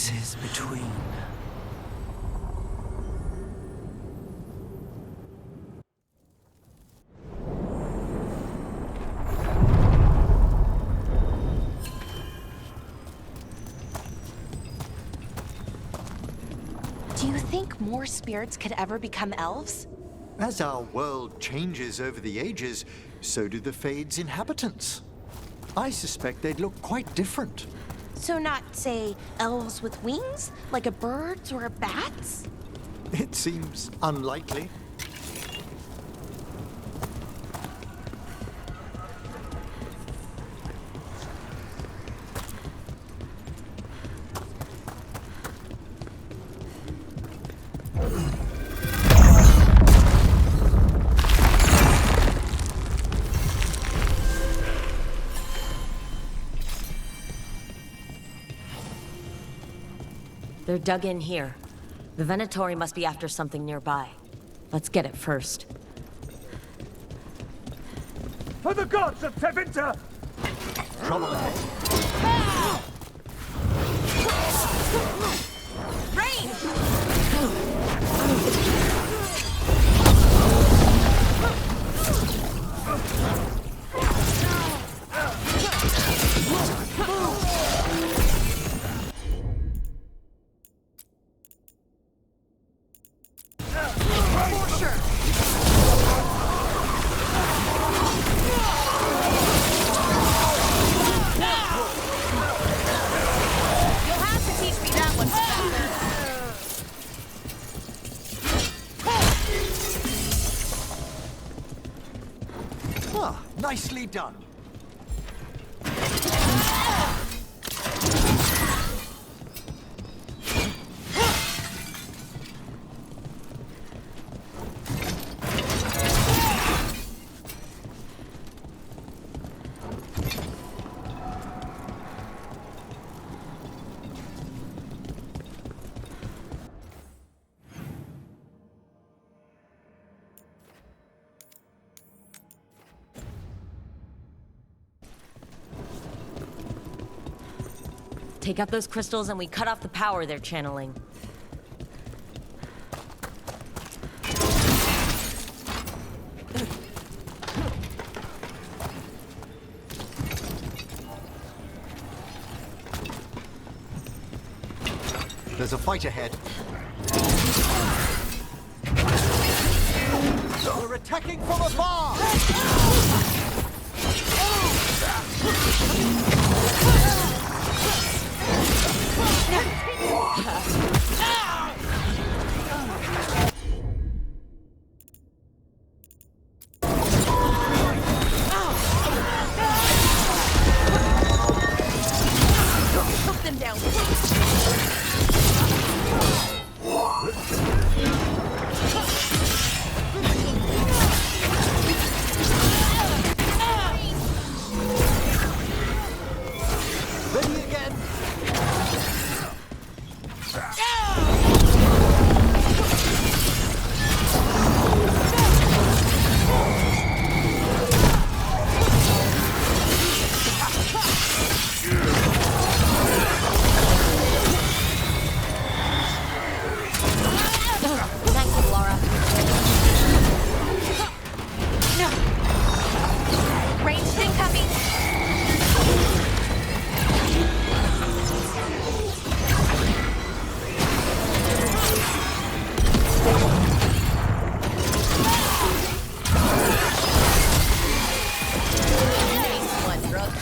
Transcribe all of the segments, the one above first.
spaces between. Do you think more spirits could ever become elves? As our world changes over the ages, so do the Fade's inhabitants. I suspect they'd look quite different. So not, say, elves with wings? Like a bird's or a bat's? It seems unlikely. They're dug in here. The Venatori must be after something nearby. Let's get it first. For the gods of Tevinter! Trouble ahead. Nicely done. Take out those crystals and we cut off the power they're channeling. There's a fight ahead. We're attacking from afar! Put them down. Ready again! Thank you, Laura. Ranged incoming. Nice one, Rook.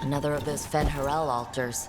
Another of those Fed Harel altars.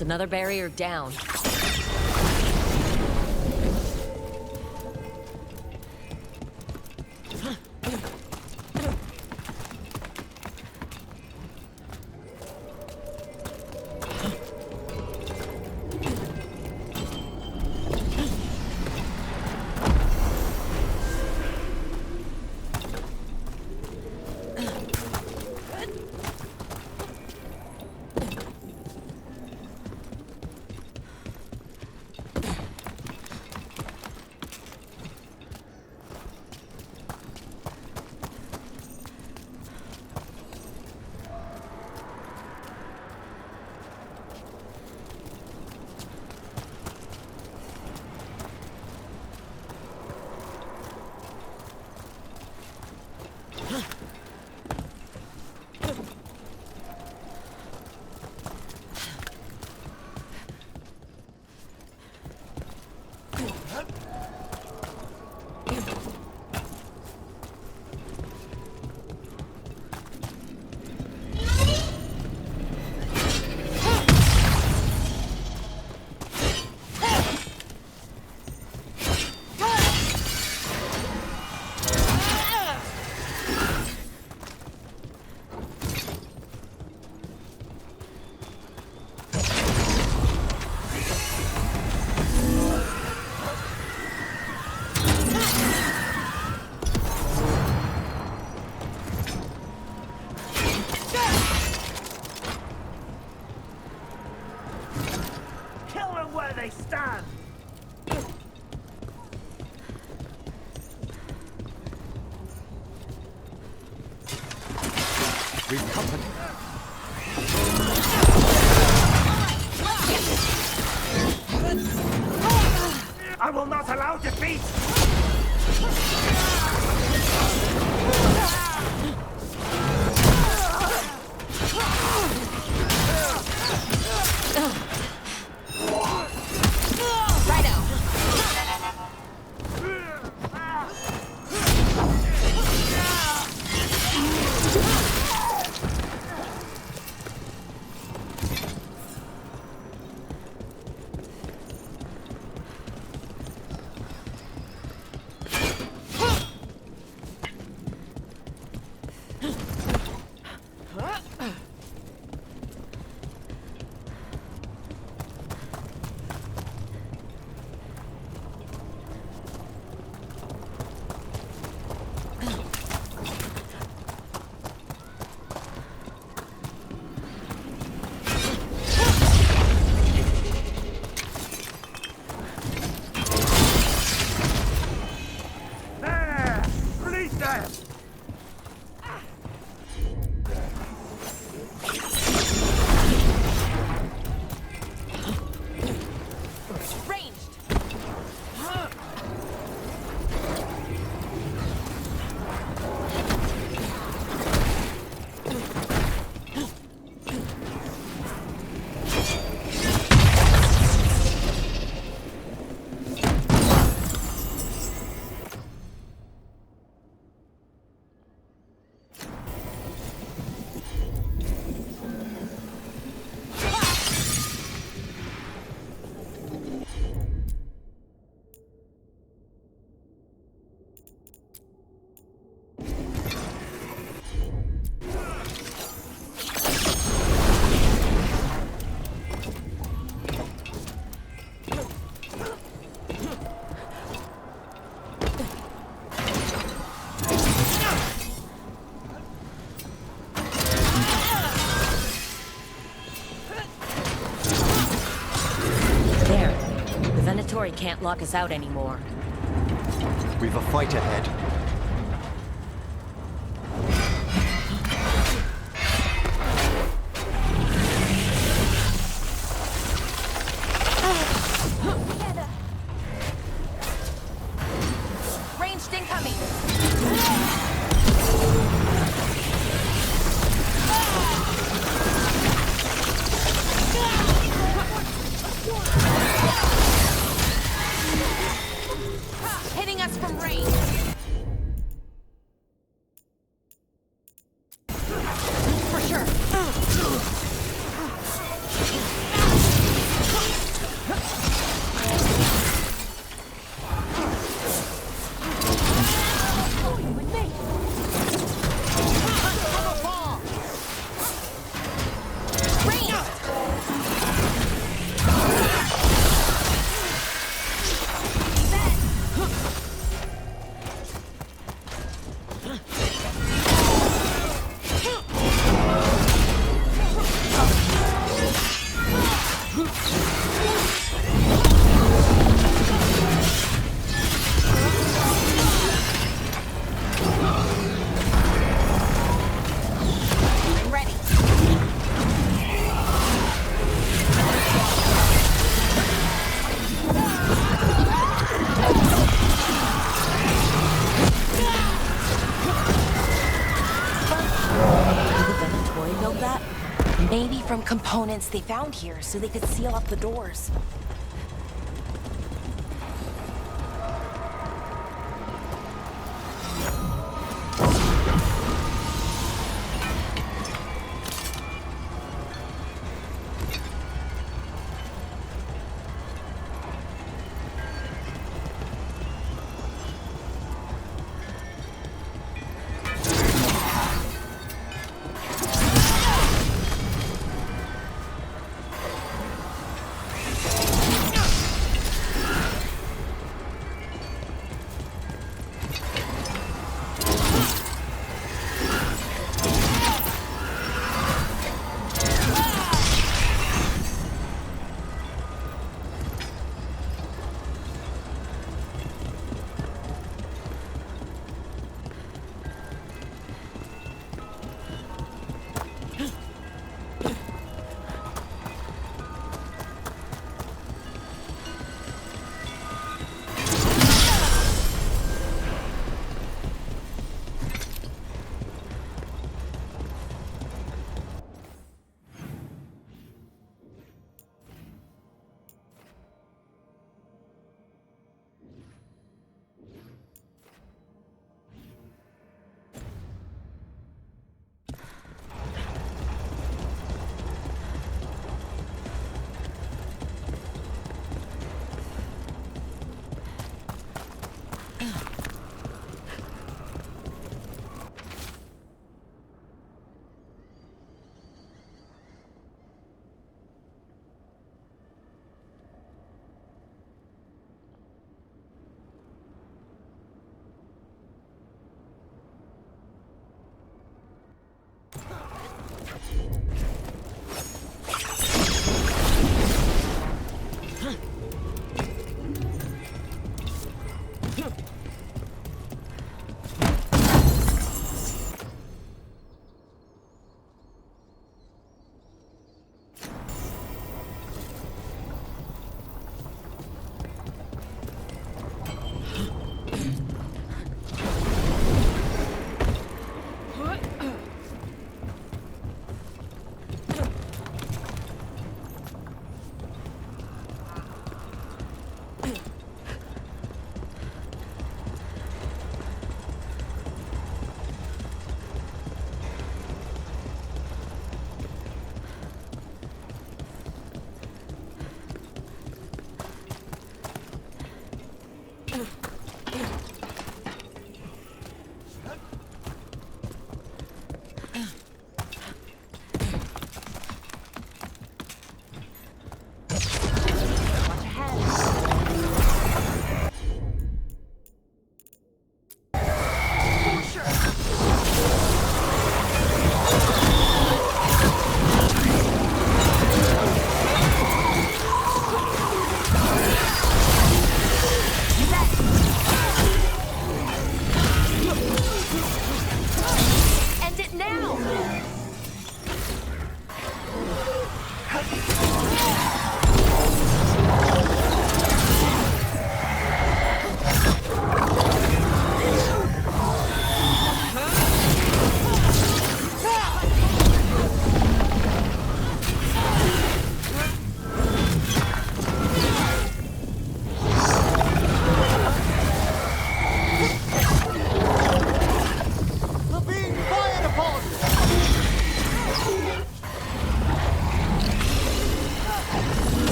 That's another barrier down. We've company. I will not allow defeat! Can't lock us out anymore. We've a fight ahead. Ranged incoming! Hitting us from range! For sure! Maybe from components they found here so they could seal up the doors.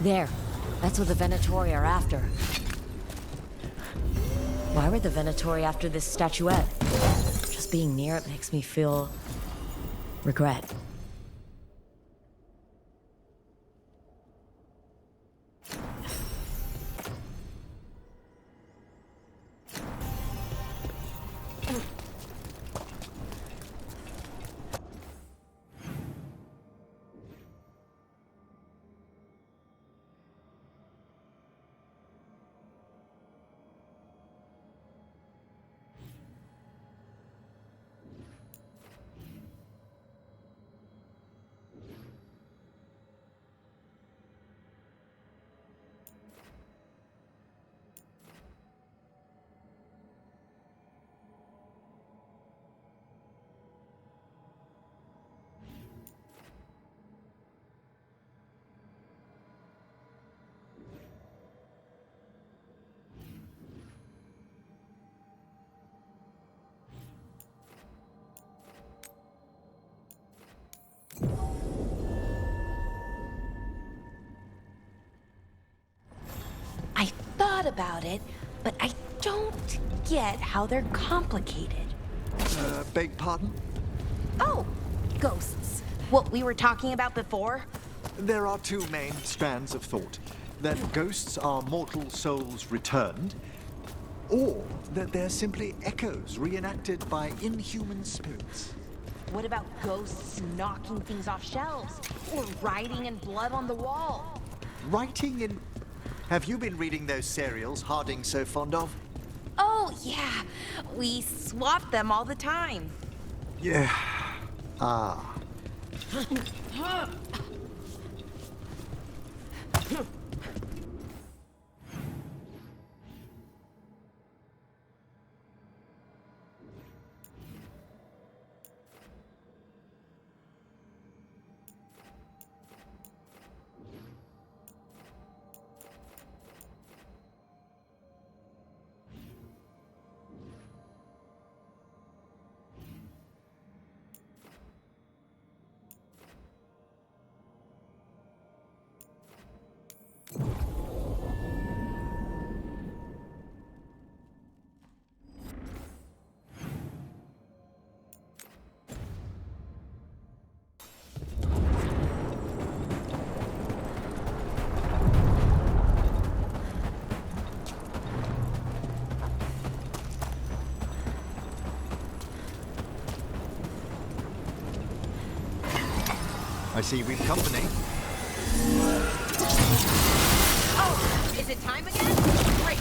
There. That's what the Venatori are after. Why were the Venatori after this statuette? Just being near it makes me feel... regret. I thought about it, but I don't get how they're complicated. Beg pardon? Oh, ghosts. What we were talking about before? There are two main strands of thought. That ghosts are mortal souls returned, or that they're simply echoes reenacted by inhuman spirits. What about ghosts knocking things off shelves? Or writing in blood on the wall? Writing in... Have you been reading those serials Harding's so fond of? Oh, yeah. We swap them all the time. Yeah. Ah. I see we've company. Oh, is it time again? Great.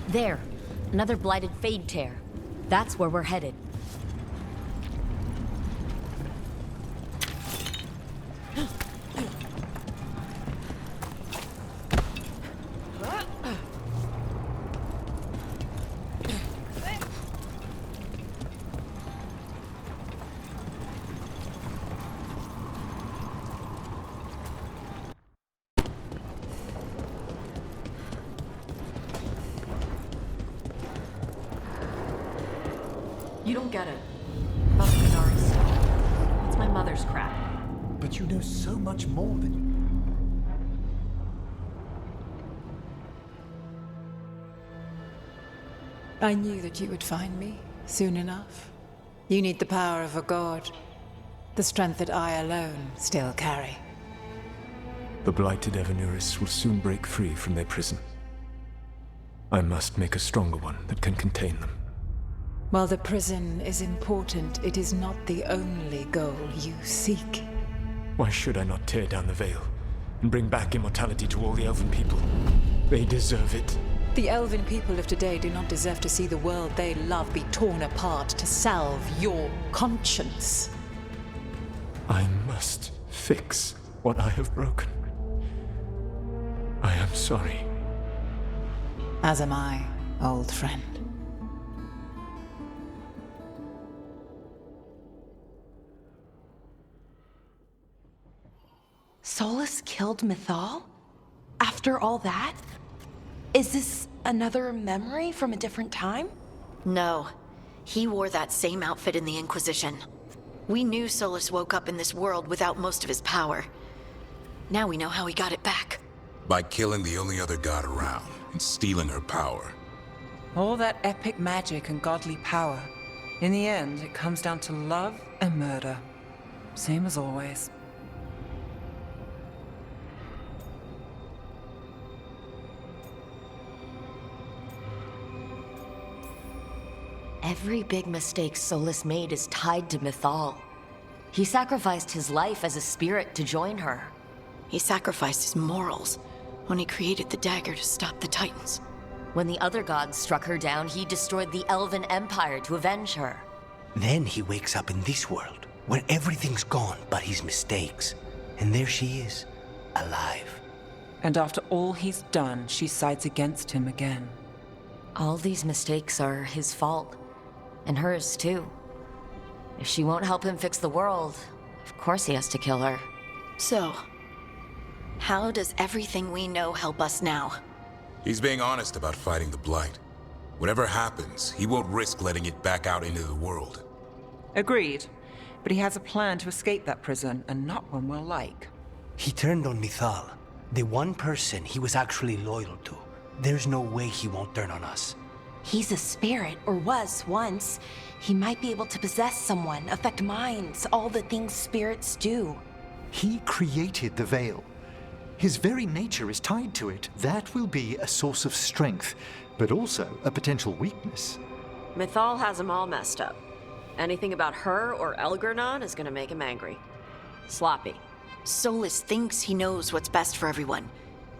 There. Another blighted Fade tear. That's where we're headed. You don't get it. About the Qunari stuff. It's my mother's crap. But you know so much more than you. I knew that you would find me soon enough. You need the power of a god. The strength that I alone still carry. The blighted Evanuris will soon break free from their prison. I must make a stronger one that can contain them. While the prison is important, it is not the only goal you seek. Why should I not tear down the veil and bring back immortality to all the Elven people? They deserve it. The Elven people of today do not deserve to see the world they love be torn apart to salve your conscience. I must fix what I have broken. I am sorry. As am I, old friend. Solus killed Mythal? After all that? Is this another memory from a different time? No. He wore that same outfit in the Inquisition. We knew Solus woke up in this world without most of his power. Now we know how he got it back. By killing the only other god around and stealing her power. All that epic magic and godly power. In the end, it comes down to love and murder. Same as always. Every big mistake Solus made is tied to Mythal. He sacrificed his life as a spirit to join her. He sacrificed his morals when he created the dagger to stop the Titans. When the other gods struck her down, he destroyed the Elven Empire to avenge her. Then he wakes up in this world, where everything's gone but his mistakes. And there she is, alive. And after all he's done, she sides against him again. All these mistakes are his fault. And hers, too. If she won't help him fix the world, of course he has to kill her. So, how does everything we know help us now? He's being honest about fighting the Blight. Whatever happens, he won't risk letting it back out into the world. Agreed. But he has a plan to escape that prison, and not one we'll like. He turned on Mythal, the one person he was actually loyal to. There's no way he won't turn on us. He's a spirit, or was once. He might be able to possess someone, affect minds, all the things spirits do. He created the veil. His very nature is tied to it. That will be a source of strength, but also a potential weakness. Mythal has him all messed up. Anything about her or Elgernon is gonna make him angry. Sloppy. Solus thinks he knows what's best for everyone.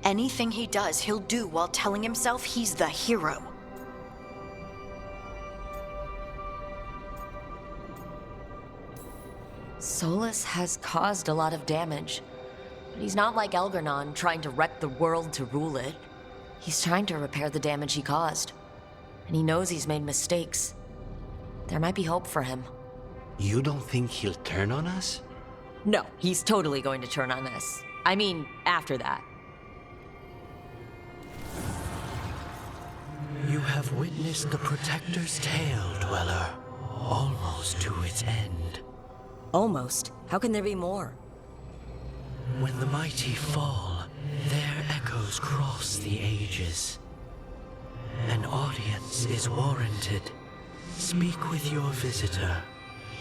Anything he does, he'll do while telling himself he's the hero. Solus has caused a lot of damage. But he's not like Elgernon, trying to wreck the world to rule it. He's trying to repair the damage he caused. And he knows he's made mistakes. There might be hope for him. You don't think he'll turn on us? No, he's totally going to turn on us. I mean, after that. You have witnessed the Protector's tale, Dweller. Almost to its end. Almost. How can there be more? When the mighty fall, their echoes cross the ages. An audience is warranted. Speak with your visitor.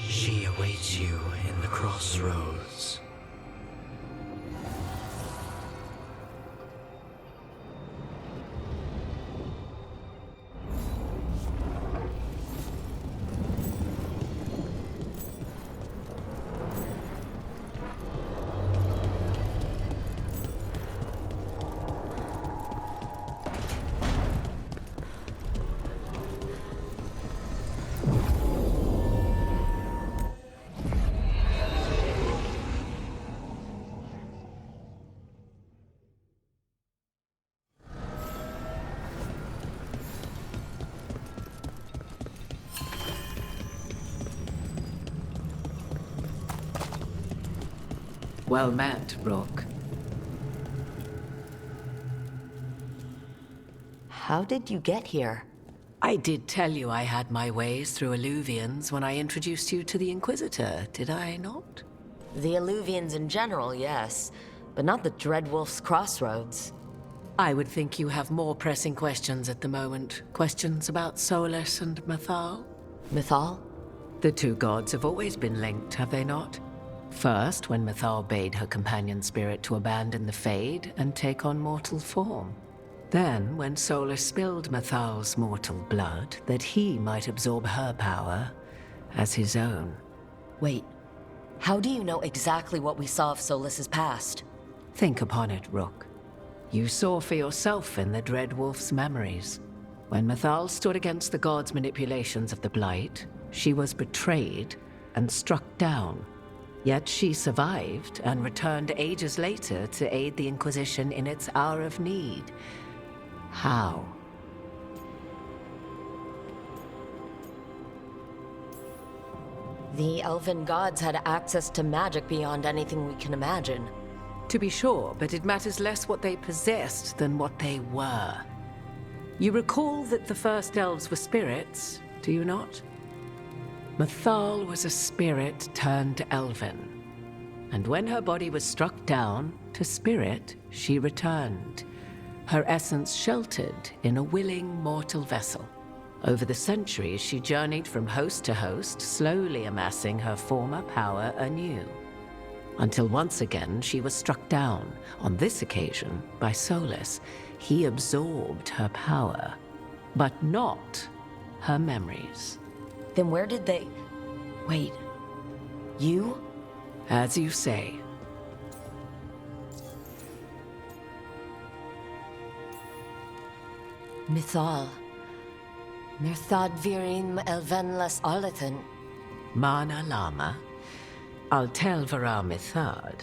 She awaits you in the crossroads. Well met, Rook. How did you get here? I did tell you I had my ways through Illuvians when I introduced you to the Inquisitor, did I not? The Illuvians in general, yes, but not the Dreadwolf's crossroads. I would think you have more pressing questions at the moment. Questions about Solus and Mythal? Mythal? The two gods have always been linked, have they not? First, when Mythal bade her companion spirit to abandon the Fade and take on mortal form. Then, when Solus spilled Mythal's mortal blood, that he might absorb her power as his own. Wait, how do you know exactly what we saw of Solus's past? Think upon it, Rook. You saw for yourself in the Dreadwolf's memories. When Mythal stood against the gods' manipulations of the Blight, she was betrayed and struck down. Yet she survived and returned ages later to aid the Inquisition in its hour of need. How? The elven gods had access to magic beyond anything we can imagine. To be sure, but it matters less what they possessed than what they were. You recall that the first elves were spirits, do you not? Mythal was a spirit turned elven. And when her body was struck down, to spirit, she returned. Her essence sheltered in a willing mortal vessel. Over the centuries, she journeyed from host to host, slowly amassing her former power anew. Until once again, she was struck down, on this occasion, by Solus. He absorbed her power, but not her memories. Then where did they... Wait, you? As you say. Mythal. Mirthad virim elvenlas arlethen. Mana Lama. Altel Vara Mythad.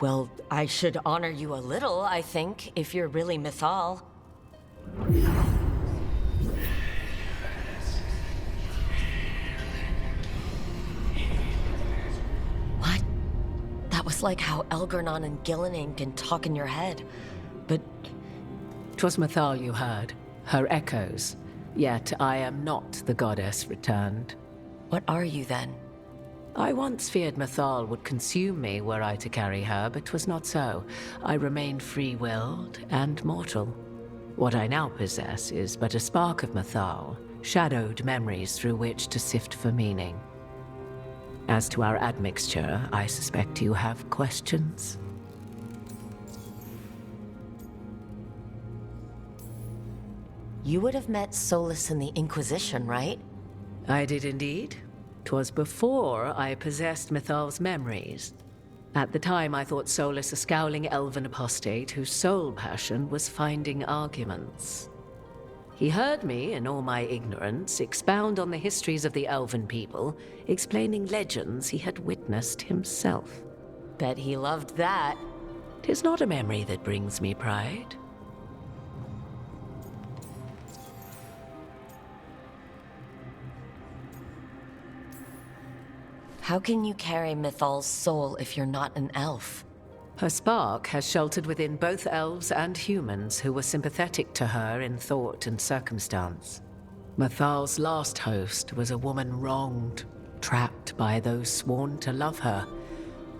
Well, I should honor you a little, I think, if you're really Mythal. What? That was like how Elgernon and Gillenane can talk in your head. But... 'Twas Mythal you heard, her echoes. Yet I am not the goddess returned. What are you then? I once feared Mythal would consume me were I to carry her, but 'twas not so. I remained free-willed and mortal. What I now possess is but a spark of Mythal, shadowed memories through which to sift for meaning. As to our admixture, I suspect you have questions. You would have met Solus in the Inquisition, right? I did indeed. 'Twas before I possessed Mythal's memories. At the time, I thought Solus a scowling elven apostate whose sole passion was finding arguments. He heard me, in all my ignorance, expound on the histories of the elven people, explaining legends he had witnessed himself. Bet he loved that. 'Tis not a memory that brings me pride. How can you carry Mythal's soul if you're not an elf? Her spark has sheltered within both elves and humans who were sympathetic to her in thought and circumstance. Mythal's last host was a woman wronged, trapped by those sworn to love her.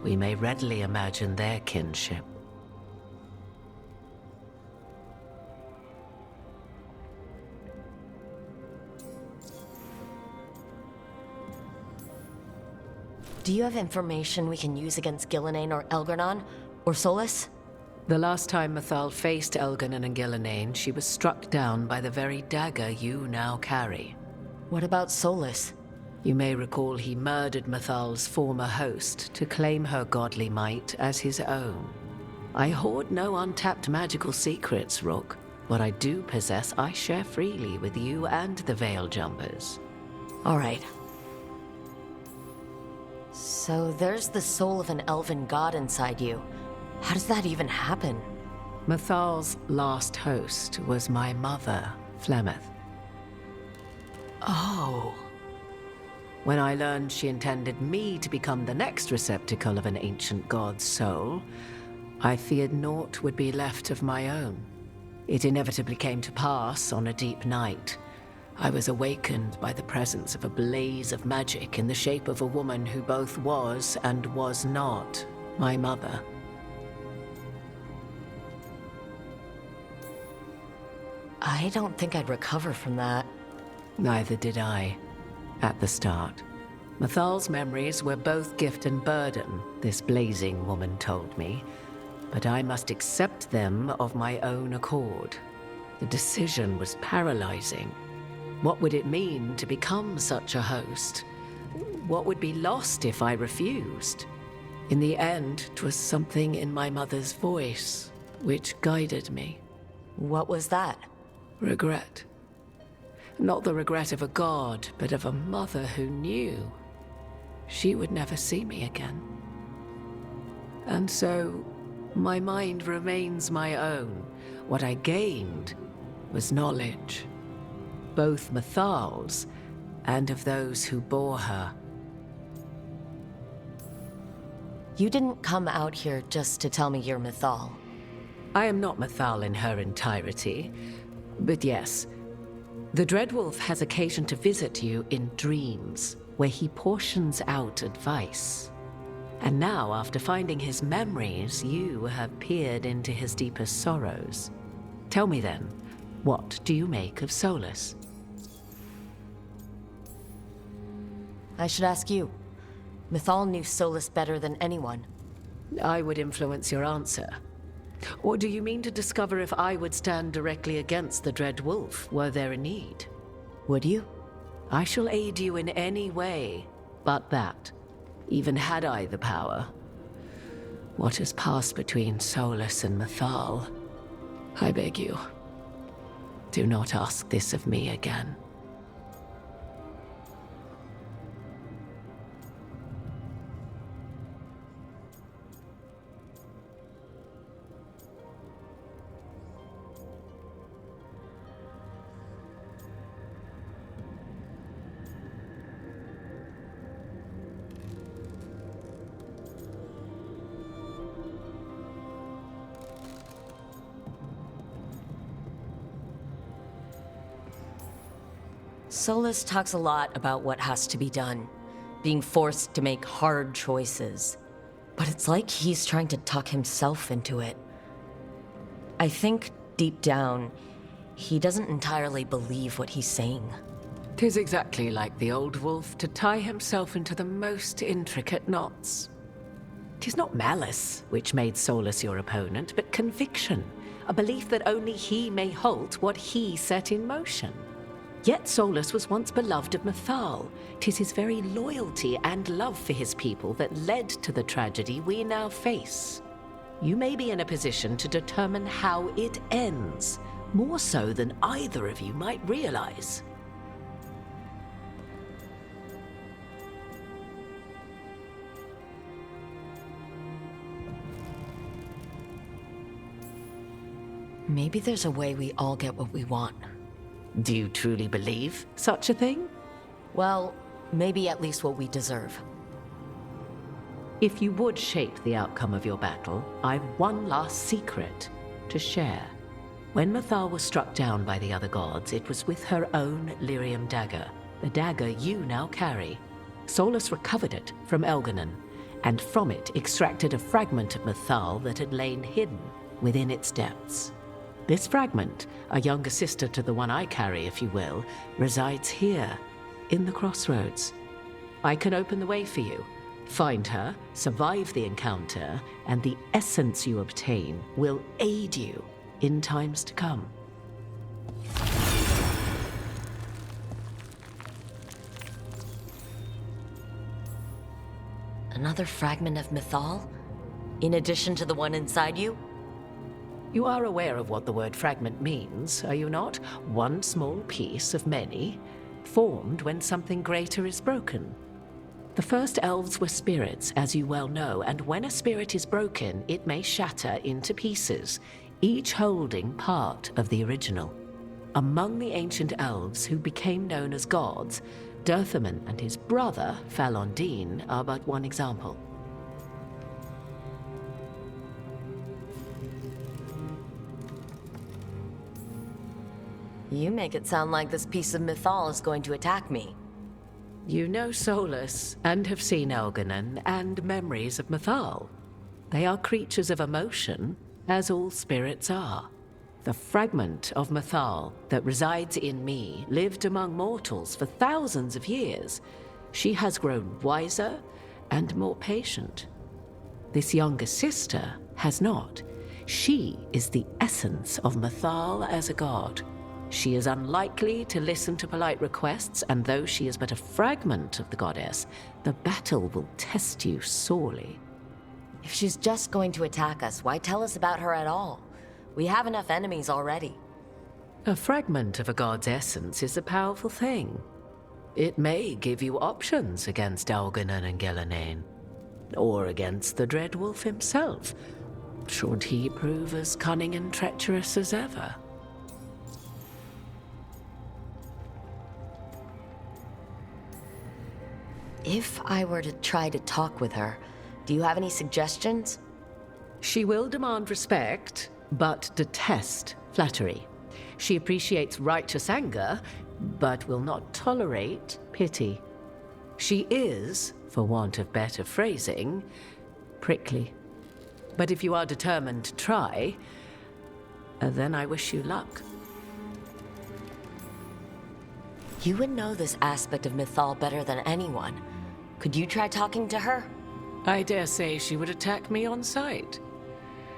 We may readily imagine their kinship. Do you have information we can use against Gillenane or Elgernon? Or Solus? The last time Mythal faced Elgernon and Gillenane, she was struck down by the very dagger you now carry. What about Solus? You may recall he murdered Mythal's former host to claim her godly might as his own. I hoard no untapped magical secrets, Rook. What I do possess, I share freely with you and the Veil Jumpers. All right. So there's the soul of an elven god inside you. How does that even happen? Mythal's last host was my mother, Flemeth. Oh. When I learned she intended me to become the next receptacle of an ancient god's soul, I feared naught would be left of my own. It inevitably came to pass on a deep night. I was awakened by the presence of a blaze of magic in the shape of a woman who both was and was not my mother. I don't think I'd recover from that. Neither did I, at the start. Mythal's memories were both gift and burden, this blazing woman told me, but I must accept them of my own accord. The decision was paralyzing. What would it mean to become such a host? What would be lost if I refused? In the end, 'twas something in my mother's voice which guided me. What was that? Regret. Not the regret of a god, but of a mother who knew she would never see me again. And so, my mind remains my own. What I gained was knowledge, both Mythal's and of those who bore her. You didn't come out here just to tell me you're Mythal. I am not Mythal in her entirety, but yes, the Dreadwolf has occasion to visit you in dreams, where he portions out advice. And now, after finding his memories, you have peered into his deepest sorrows. Tell me then, what do you make of Solus? I should ask you. Mythal knew Solus better than anyone. I would influence your answer. Or do you mean to discover if I would stand directly against the Dread Wolf, were there a need? Would you? I shall aid you in any way, but that, even had I the power. What has passed between Solus and Mythal, I beg you, do not ask this of me again. Solus talks a lot about what has to be done, being forced to make hard choices. But it's like he's trying to talk himself into it. I think, deep down, he doesn't entirely believe what he's saying. 'Tis exactly like the old wolf to tie himself into the most intricate knots. 'Tis not malice which made Solus your opponent, but conviction, a belief that only he may halt what he set in motion. Yet Solus was once beloved of Mythal. 'Tis his very loyalty and love for his people that led to the tragedy we now face. You may be in a position to determine how it ends, more so than either of you might realize. Maybe there's a way we all get what we want. Do you truly believe such a thing? Well, maybe at least what we deserve. If you would shape the outcome of your battle, I've one last secret to share. When Mythal was struck down by the other gods, it was with her own lyrium dagger, the dagger you now carry. Solus recovered it from Elganon, and from it extracted a fragment of Mythal that had lain hidden within its depths. This fragment, a younger sister to the one I carry, if you will, resides here, in the crossroads. I can open the way for you. Find her, survive the encounter, and the essence you obtain will aid you in times to come. Another fragment of Mythal? In addition to the one inside you? You are aware of what the word fragment means, are you not? One small piece of many, formed when something greater is broken. The first elves were spirits, as you well know, and when a spirit is broken, it may shatter into pieces, each holding part of the original. Among the ancient elves who became known as gods, Dirthaman and his brother, Falondine, are but one example. You make it sound like this piece of Mythal is going to attack me. You know Solus, and have seen Elganon, and memories of Mythal. They are creatures of emotion, as all spirits are. The fragment of Mythal that resides in me lived among mortals for thousands of years. She has grown wiser and more patient. This younger sister has not. She is the essence of Mythal as a god. She is unlikely to listen to polite requests, and though she is but a fragment of the goddess, the battle will test you sorely. If she's just going to attack us, why tell us about her at all? We have enough enemies already. A fragment of a god's essence is a powerful thing. It may give you options against Elganon and Ghilanane, or against the Dreadwolf himself, should he prove as cunning and treacherous as ever. If I were to try to talk with her, do you have any suggestions? She will demand respect, but detest flattery. She appreciates righteous anger, but will not tolerate pity. She is, for want of better phrasing, prickly. But if you are determined to try, then I wish you luck. You would know this aspect of Mythal better than anyone. Could you try talking to her? I dare say she would attack me on sight.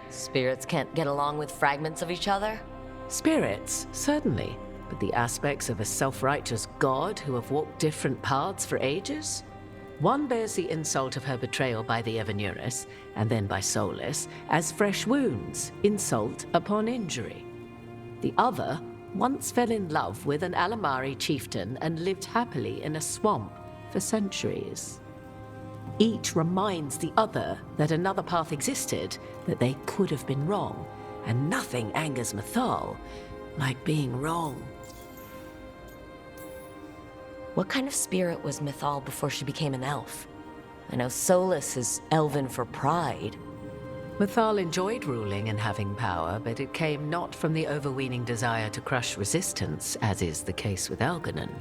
Spirits can't get along with fragments of each other? Spirits, certainly. But the aspects of a self-righteous god who have walked different paths for ages? One bears the insult of her betrayal by the Evanuris, and then by Solus, as fresh wounds, insult upon injury. The other once fell in love with an Alamari chieftain and lived happily in a swamp for centuries. Each reminds the other that another path existed, that they could have been wrong, and nothing angers Mythal like being wrong. What kind of spirit was Mythal before she became an elf? I know Solus is elven for pride. Mythal enjoyed ruling and having power, but it came not from the overweening desire to crush resistance, as is the case with Elganon.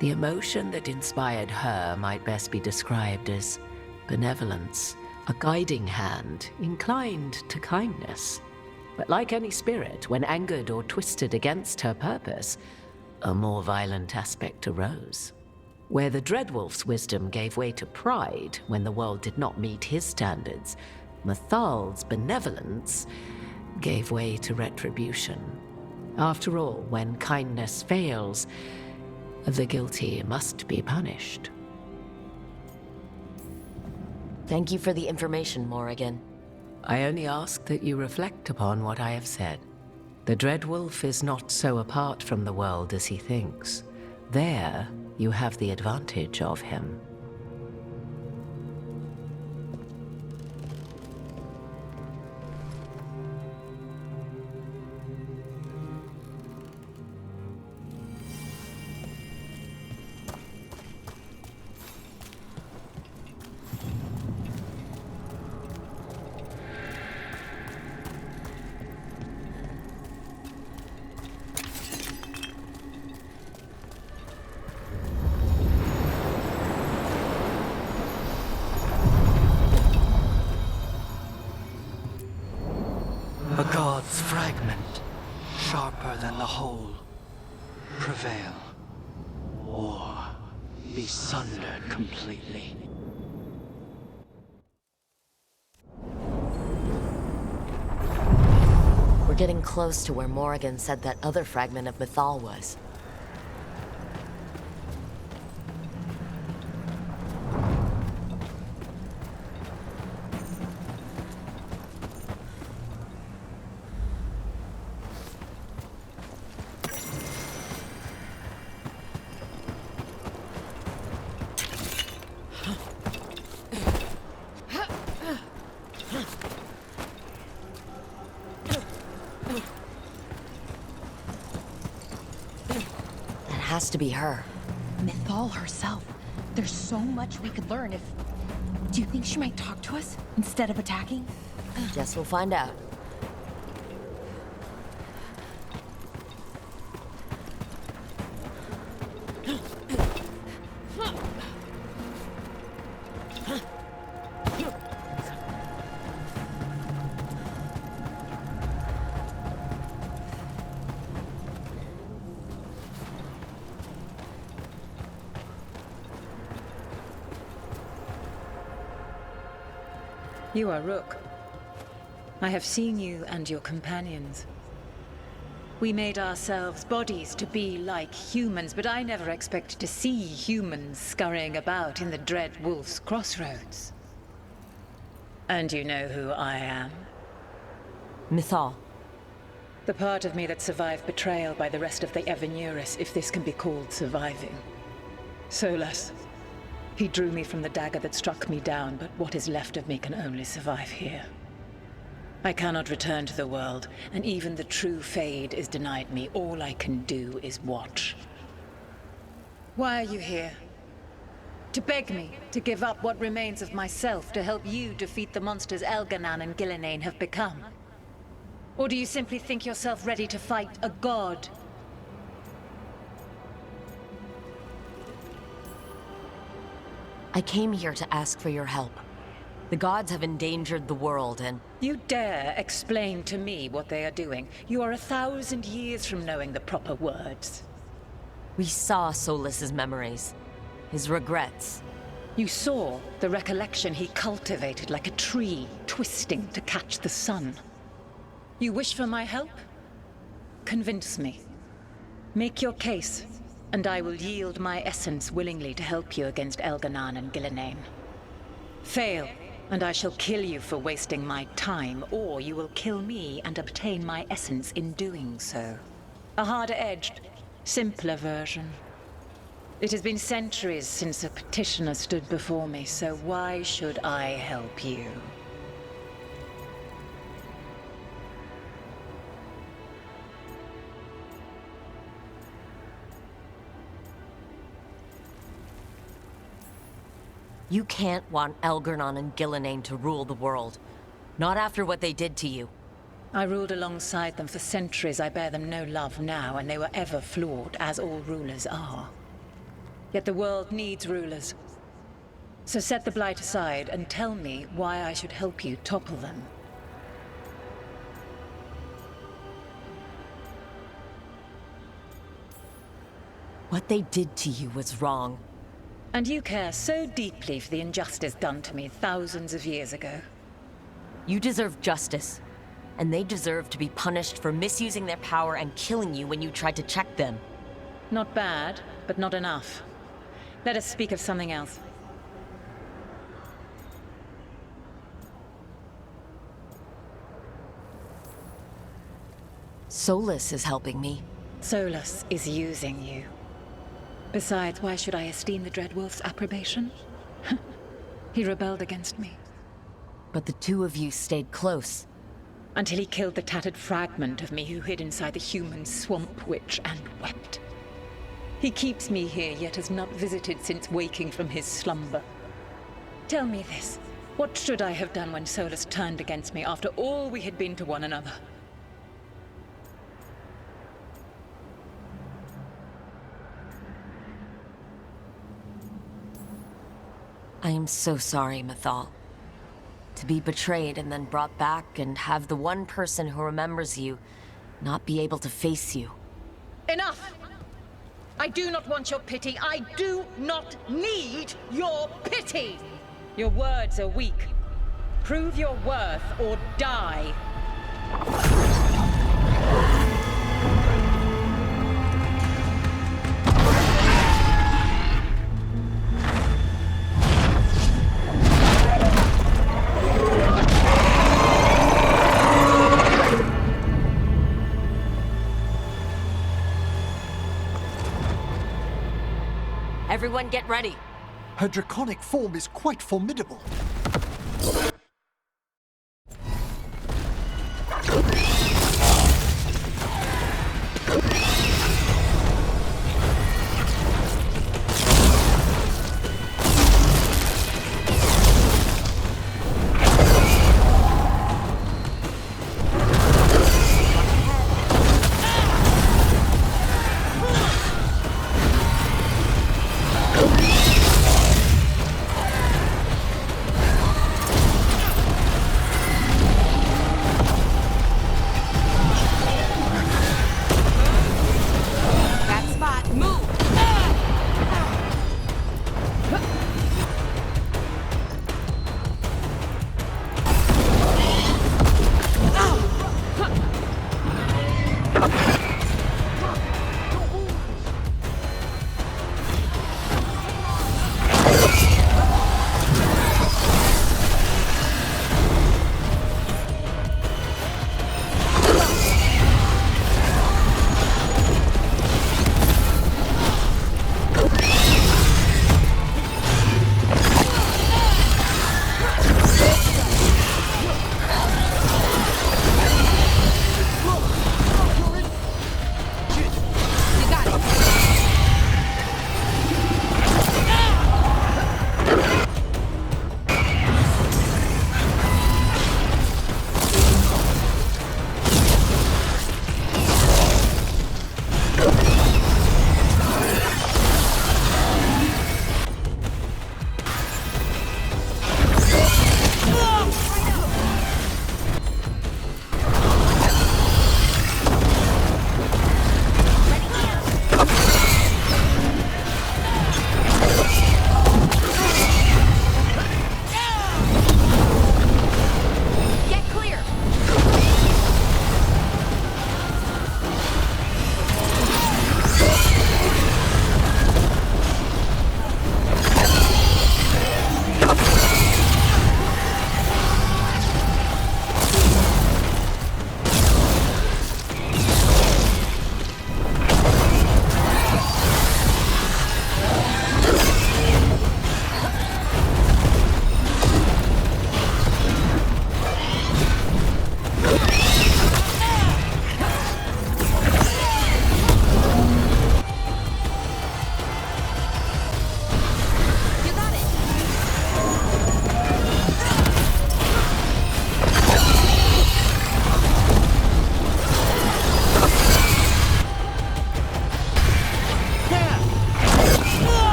The emotion that inspired her might best be described as benevolence, a guiding hand inclined to kindness. But like any spirit, when angered or twisted against her purpose, a more violent aspect arose. Where the Dreadwolf's wisdom gave way to pride when the world did not meet his standards, Mythal's benevolence gave way to retribution. After all, when kindness fails, the guilty must be punished. Thank you for the information, Morrigan. I only ask that you reflect upon what I have said. The Dreadwolf is not so apart from the world as he thinks. There, you have the advantage of him. A god's fragment, sharper than the whole. Prevail, or be sundered completely. We're getting close to where Morrigan said that other fragment of Mythal was. Has to be her. Mythal herself. There's so much we could learn if... Do you think she might talk to us instead of attacking? Guess we'll find out. You are Rook. I have seen you and your companions. We made ourselves bodies to be like humans, but I never expected to see humans scurrying about in the Dread Wolf's crossroads. And you know who I am? Mythal. The part of me that survived betrayal by the rest of the Evenuris, if this can be called surviving. Solus. He drew me from the dagger that struck me down, but what is left of me can only survive here. I cannot return to the world, and even the true Fade is denied me. All I can do is watch. Why are you here? To beg me to give up what remains of myself to help you defeat the monsters Elganan and Gillenane have become? Or do you simply think yourself ready to fight a god? I came here to ask for your help. The gods have endangered the world and... You dare explain to me what they are doing? You are 1,000 years from knowing the proper words. We saw Solus's memories. His regrets. You saw the recollection he cultivated like a tree, twisting to catch the sun. You wish for my help? Convince me. Make your case, and I will yield my essence willingly to help you against Elganan and Gillenane. Fail, and I shall kill you for wasting my time, or you will kill me and obtain my essence in doing so. A harder-edged, simpler version. It has been centuries since a petitioner stood before me, so why should I help you? You can't want Elganan and Gillenane to rule the world. Not after what they did to you. I ruled alongside them for centuries. I bear them no love now, and they were ever flawed, as all rulers are. Yet the world needs rulers. So set the Blight aside and tell me why I should help you topple them. What they did to you was wrong. And you care so deeply for the injustice done to me thousands of years ago. You deserve justice. And they deserve to be punished for misusing their power and killing you when you tried to check them. Not bad, but not enough. Let us speak of something else. Solus is helping me. Solus is using you. Besides, why should I esteem the Dreadwolf's approbation? He rebelled against me. But the two of you stayed close. Until he killed the tattered fragment of me who hid inside the human swamp witch and wept. He keeps me here, yet has not visited since waking from his slumber. Tell me this. What should I have done when Solus turned against me after all we had been to one another? I am so sorry, Mythal. To be betrayed and then brought back and have the one person who remembers you not be able to face you. Enough! I do not want your pity. I do not need your pity! Your words are weak. Prove your worth or die. Everyone get ready. Her draconic form is quite formidable.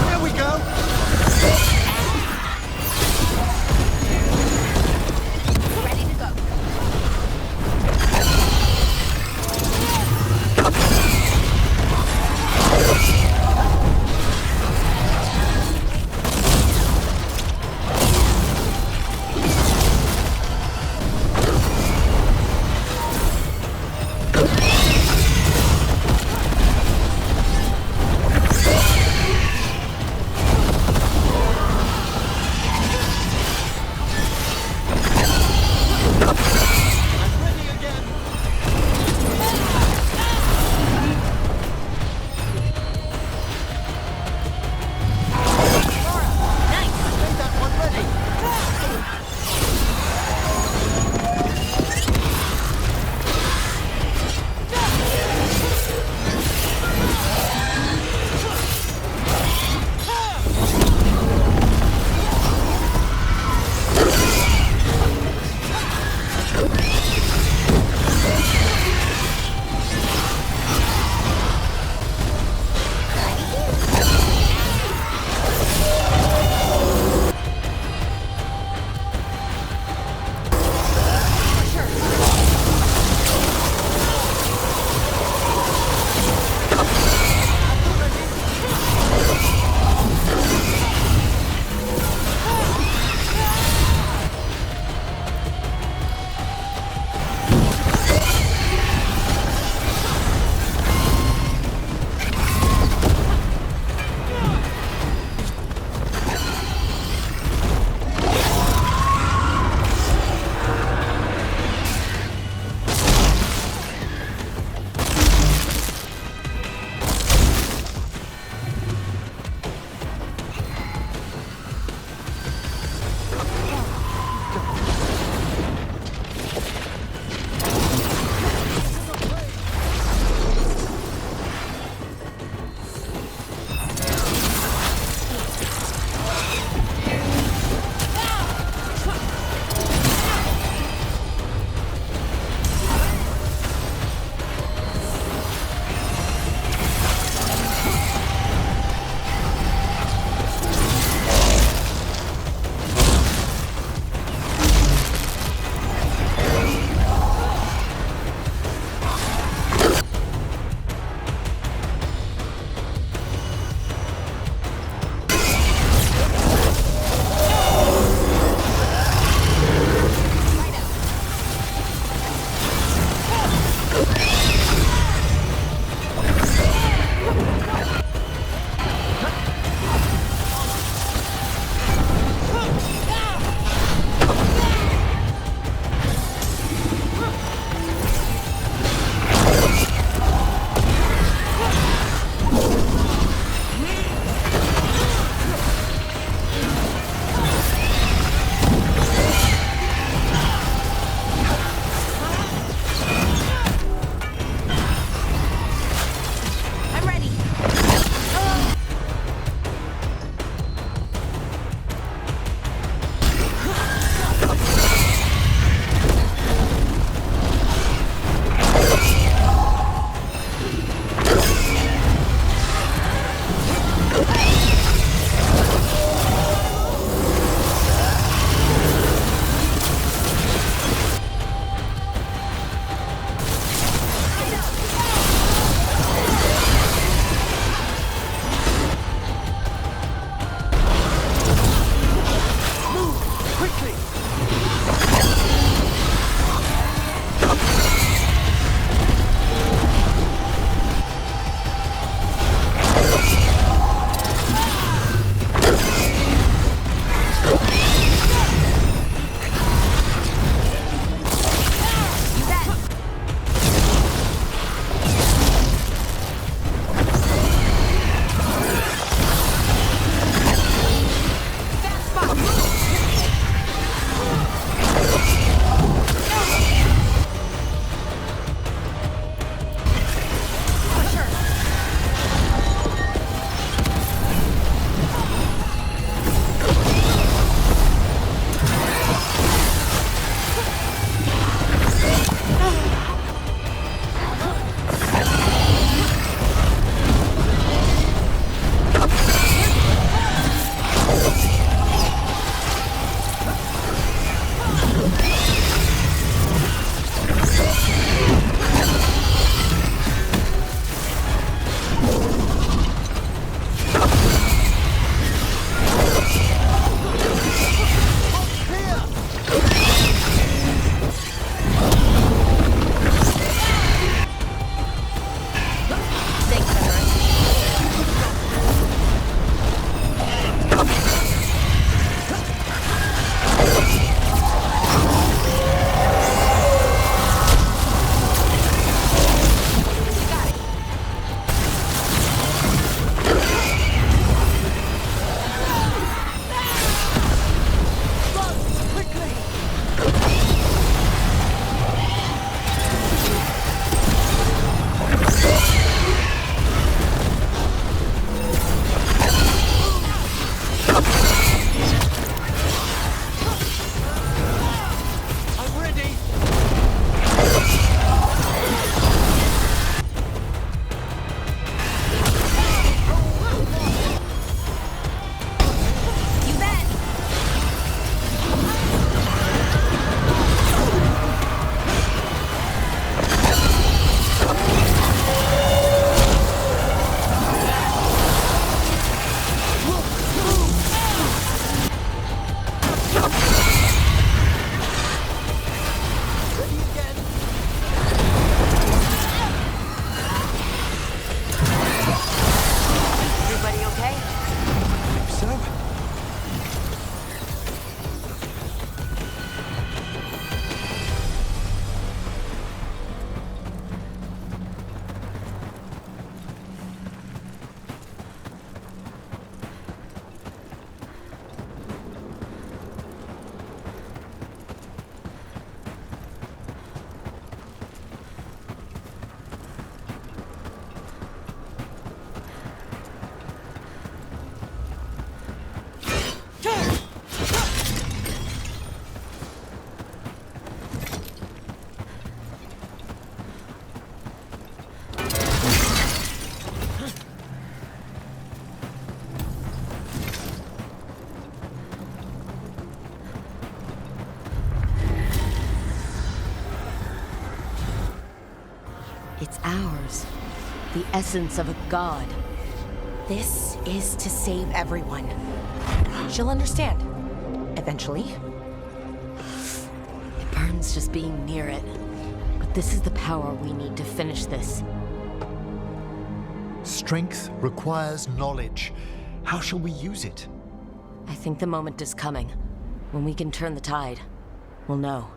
There we go! Ready to go. ours. The essence of a god. This is to save everyone. She'll understand. Eventually. It burns just being near it. But this is the power we need to finish this. Strength requires knowledge. How shall we use it? I think the moment is coming. When we can turn the tide, we'll know.